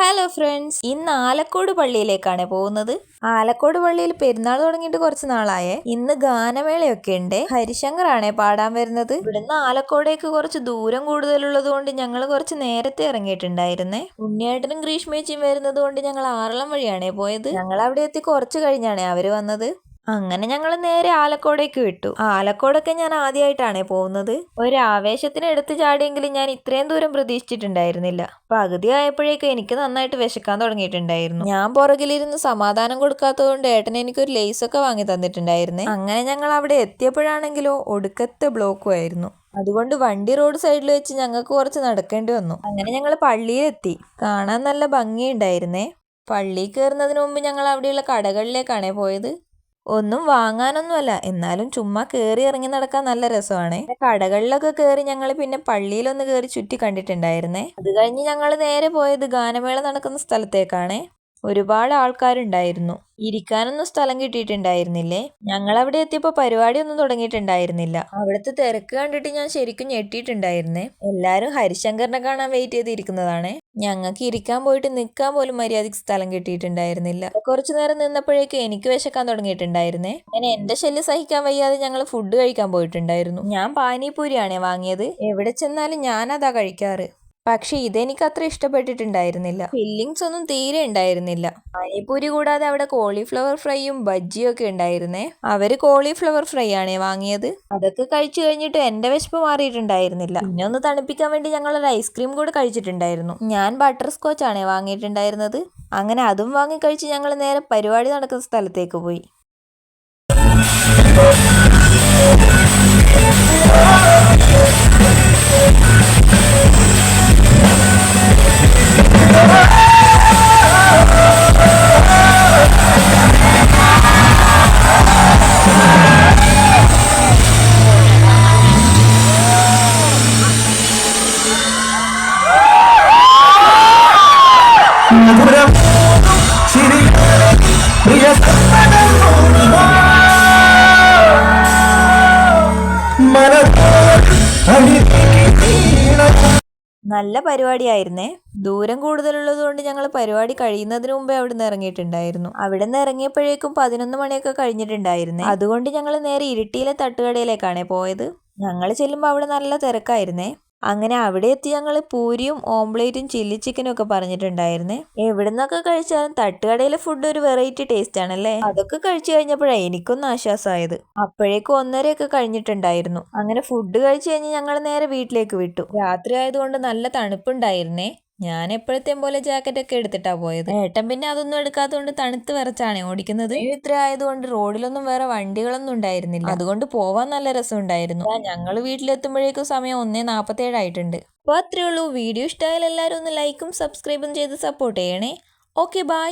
Hello friends, ഇന്ന് ആലക്കോട് പള്ളിയിലേക്കാണ് പോകുന്നത്. ആലക്കോട് പള്ളിയിൽ പെരുന്നാൾ തുടങ്ങിയിട്ട് കുറച്ച് നാളായേ. ഇന്ന് ഗാനമേളയൊക്കെ ഉണ്ട്. ഹരിശങ്കറാണേ പാടാൻ വരുന്നത്. ഇവിടുന്ന് ആലക്കോടേക്ക് കുറച്ച് ദൂരം കൂടുതലുള്ളത് കൊണ്ട് ഞങ്ങൾ കുറച്ച് നേരത്തെ ഇറങ്ങിയിട്ടുണ്ടായിരുന്നേ. ഉണ്ണിയേട്ടനും ഗ്രീഷ്മേച്ചിയും വരുന്നത് കൊണ്ട് ഞങ്ങൾ ആറളം വഴിയാണേ പോയത്. ഞങ്ങൾ അവിടെ എത്തി കുറച്ച് കഴിഞ്ഞാണേ അവര് വന്നത്. അങ്ങനെ ഞങ്ങൾ നേരെ ആലക്കോടേക്ക് വിട്ടു. ആലക്കോടൊക്കെ ഞാൻ ആദ്യമായിട്ടാണേ പോകുന്നത്. ഒരു ആവേശത്തിന് എടുത്തു ചാടിയെങ്കിലും ഞാൻ ഇത്രയും ദൂരം പ്രതീക്ഷിച്ചിട്ടുണ്ടായിരുന്നില്ല. പകുതി ആയപ്പോഴേക്കും എനിക്ക് നന്നായിട്ട് വിശക്കാൻ തുടങ്ങിയിട്ടുണ്ടായിരുന്നു. ഞാൻ പുറകിലിരുന്ന് സമാധാനം കൊടുക്കാത്തത് കൊണ്ട് ഏട്ടൻ എനിക്കൊരു ലേസൊക്കെ വാങ്ങി തന്നിട്ടുണ്ടായിരുന്നേ. അങ്ങനെ ഞങ്ങൾ അവിടെ എത്തിയപ്പോഴാണെങ്കിലോ ഒടുക്കത്തെ ബ്ലോക്കും ആയിരുന്നു. അതുകൊണ്ട് വണ്ടി റോഡ് സൈഡിൽ വെച്ച് ഞങ്ങൾക്ക് കുറച്ച് നടക്കേണ്ടി വന്നു. അങ്ങനെ ഞങ്ങൾ പള്ളിയിലെത്തി. കാണാൻ നല്ല ഭംഗിയുണ്ടായിരുന്നേ. പള്ളിയിൽ കയറുന്നതിന് മുമ്പ് ഞങ്ങൾ അവിടെയുള്ള കടകളിലേക്കാണേ പോയത്. ഒന്നും വാങ്ങാനൊന്നുമല്ല, എന്നാലും ചുമ്മാ കയറി ഇറങ്ങി നടക്കാൻ നല്ല രസമാണ്. കടകളിലൊക്കെ കയറി ഞങ്ങൾ പിന്നെ പള്ളിയിലൊന്ന് കയറി ചുറ്റി കണ്ടിട്ടുണ്ടായിരുന്നേ. അത് കഴിഞ്ഞ് ഞങ്ങൾ നേരെ പോയത് ഗാനമേള നടക്കുന്ന സ്ഥലത്തേക്കാണേ. ഒരുപാട് ആൾക്കാരുണ്ടായിരുന്നു. ഇരിക്കാനൊന്നും സ്ഥലം കിട്ടിയിട്ടുണ്ടായിരുന്നില്ലേ. ഞങ്ങൾ അവിടെ എത്തിയപ്പോൾ പരിപാടിയൊന്നും തുടങ്ങിയിട്ടുണ്ടായിരുന്നില്ല. അവിടുത്തെ തിരക്ക് കണ്ടിട്ട് ഞാൻ ശരിക്കും ഞെട്ടിയിട്ടുണ്ടായിരുന്നേ. എല്ലാരും ഹരിശങ്കറിനെ കാണാൻ വെയിറ്റ് ചെയ്തിരിക്കുന്നതാണേ. ഞങ്ങൾക്ക് ഇരിക്കാൻ പോയിട്ട് നിൽക്കാൻ പോലും മര്യാദയ്ക്ക് സ്ഥലം കിട്ടിയിട്ടുണ്ടായിരുന്നില്ല. കുറച്ചു നേരം നിന്നപ്പോഴേക്ക് എനിക്ക് വിശക്കാൻ തുടങ്ങിയിട്ടുണ്ടായിരുന്നേ. അങ്ങനെ എന്റെ ശല്യം സഹിക്കാൻ വയ്യാതെ ഞങ്ങൾ ഫുഡ് കഴിക്കാൻ പോയിട്ടുണ്ടായിരുന്നു. ഞാൻ പാനിപൂരിയാണേ വാങ്ങിയത്. എവിടെ ചെന്നാലും ഞാനതാ കഴിക്കാറ്. പക്ഷെ ഇതെനിക്ക് അത്ര ഇഷ്ടപ്പെട്ടിട്ടുണ്ടായിരുന്നില്ല. ഫില്ലിങ്സ് ഒന്നും തീരെ ഉണ്ടായിരുന്നില്ല. പാനിപൂരി കൂടാതെ അവിടെ കോളിഫ്ലവർ ഫ്രൈയും ബജ്ജിയും ഒക്കെ ഉണ്ടായിരുന്നേ. അവര് കോളിഫ്ലവർ ഫ്രൈ ആണേ വാങ്ങിയത്. അതൊക്കെ കഴിച്ചു കഴിഞ്ഞിട്ട് എന്റെ വിശപ്പ് മാറിയിട്ടുണ്ടായിരുന്നില്ല. പിന്നെ ഒന്ന് തണുപ്പിക്കാൻ വേണ്ടി ഞങ്ങൾ ഒരു ഐസ്ക്രീം കൂടെ കഴിച്ചിട്ടുണ്ടായിരുന്നു. ഞാൻ ബട്ടർ സ്കോച്ച് ആണേ വാങ്ങിയിട്ടുണ്ടായിരുന്നത്. അങ്ങനെ അതും വാങ്ങി കഴിച്ച് ഞങ്ങൾ നേരെ പരിപാടി നടക്കുന്ന സ്ഥലത്തേക്ക് പോയി. നല്ല പരിപാടിയായിരുന്നേ. ദൂരം കൂടുതലുള്ളത് കൊണ്ട് ഞങ്ങൾ പരിപാടി കഴിയുന്നതിന് മുമ്പേ അവിടെ നിന്ന് ഇറങ്ങിയിട്ടുണ്ടായിരുന്നു. അവിടെ നിന്ന് ഇറങ്ങിയപ്പോഴേക്കും 11 മണിയൊക്കെ കഴിഞ്ഞിട്ടുണ്ടായിരുന്നേ. അതുകൊണ്ട് ഞങ്ങൾ നേരെ ഇരിട്ടിയിലെ തട്ടുകടയിലേക്കാണേ പോയത്. ഞങ്ങൾ ചെല്ലുമ്പോൾ അവിടെ നല്ല തിരക്കായിരുന്നേ. അങ്ങനെ അവിടെ എത്തി ഞങ്ങൾ പൂരിയും ഓംപ്ലേറ്റും ചില്ലി ചിക്കനും ഒക്കെ പറഞ്ഞിട്ടുണ്ടായിരുന്നേ. എവിടുന്നൊക്കെ കഴിച്ചാലും തട്ടുകടയിലെ ഫുഡ് ഒരു വെറൈറ്റി ടേസ്റ്റ് ആണല്ലേ. അതൊക്കെ കഴിച്ചു കഴിഞ്ഞപ്പോഴാണ് എനിക്കൊന്ന് ആശ്വാസമായത്. അപ്പോഴേക്കും 1:30 കഴിഞ്ഞിട്ടുണ്ടായിരുന്നു. അങ്ങനെ ഫുഡ് കഴിച്ചു കഴിഞ്ഞ് ഞങ്ങൾ നേരെ വീട്ടിലേക്ക് വിട്ടു. രാത്രി ആയതുകൊണ്ട് നല്ല തണുപ്പുണ്ടായിരുന്നേ. ഞാൻ എപ്പോഴത്തെയും പോലെ ജാക്കറ്റ് ഒക്കെ എടുത്തിട്ടാ പോയത്. ഏട്ടൻ പിന്നെ അതൊന്നും എടുക്കാത്തതുകൊണ്ട് തണുത്ത് വിറച്ചാണേ ഓടിക്കുന്നത്. ഇത്ര ആയതുകൊണ്ട് റോഡിലൊന്നും വേറെ വണ്ടികളൊന്നും ഉണ്ടായിരുന്നില്ല. അതുകൊണ്ട് പോവാൻ നല്ല രസമുണ്ടായിരുന്നു. ഞങ്ങൾ വീട്ടിലെത്തുമ്പോഴേക്കും സമയം 1:47 ആയിട്ടുണ്ട്. അപ്പോൾ അത്രേ ഉള്ളൂ. വീഡിയോ ഇഷ്ടമായാൽ എല്ലാവരും ഒന്ന് ലൈക്കും സബ്സ്ക്രൈബും ചെയ്ത് സപ്പോർട്ട് ചെയ്യണേ. Okay, by.